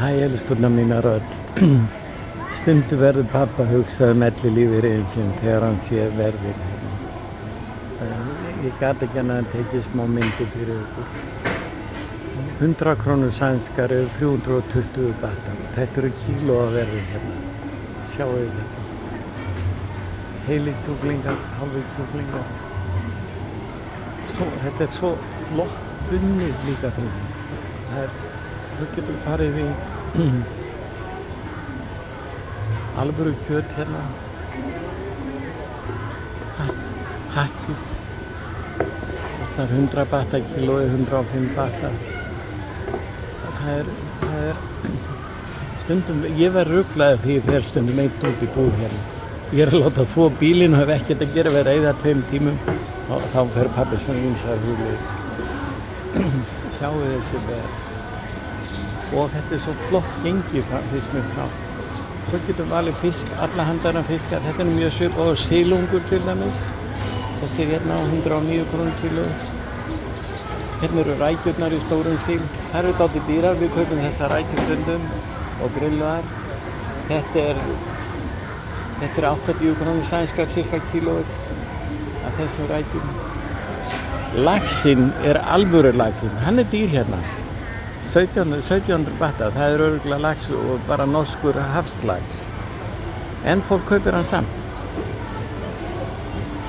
Hæ, elskurnar mínar öll. Stundum verður pappa hugsað ellilífeyrisinn sinn þegar hann sé verðinn. Ég gat ekki annað en tekið smá myndir fyrir ykkur. 100 krónur sænskar eru 320 batar. Þetta eru kíló að verði hérna. Sjáu þið þetta. Heilir kjúklingar, hálfir kjúklingar. Þetta er svo flott bunnið líka fyrir. Þú getur farið í alvöru kjöt hérna. Hakkið. Það er 100 bata kílóið, 105 bata. Það er stundum, ég verð ruglaður því ég fer stundum einn út í búð hérna. Ég er að láta þvo bílinn og hef ekkert að gera verið að eyða 2 tímum. Þá fer pabbi svona ýmsar hugleið. Sjáu þessi verð. Og þetta er svo flott gengið fyrst mér frá. Svo getum við valið fisk, alla handana fiskar. Þetta er mjög svipað og silungur til dæmis. Þessi er hérna á 109 krónur kílóið. Hérna eru rækjurnar í stórum síl. Það eru dálítið dýrar, við kaupum þessa rækjur stundum og grilluðar. Þetta er 80 krónur sænskar cirka kílóið af þessum rækjum. Laxinn er alvöru laxinn, hann er dýr hérna. 1700 bata, það er örugglega lax og bara norskur hafslax. En fólk kaupir hann samt.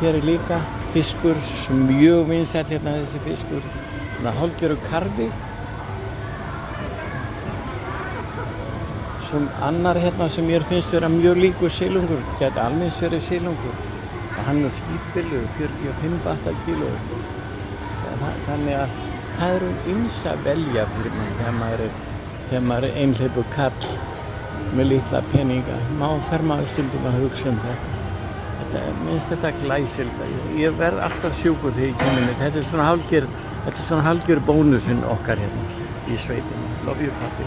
Hér er líka fiskur sem mjög vinsæll hérna þessi fiskur. Svona hálfgerður karfi. Sem annar hérna sem mér finnst vera mjög líkur silungur, gæti alveg verið silungur. Og hann er skýtbilur, 45 bata kílóið. Þannig að það eru ýmsa að velja fyrir mann þegar maður er einhleypur kall með litla peninga. Fer maður stundum að hugsa þetta. Minnst þetta glæsilegt. Ég verð alltaf sjúkur þegar ég kemur með. Þetta er svona hálfgerð bónusinn okkar hérna í sveitinni. Love you, pappi.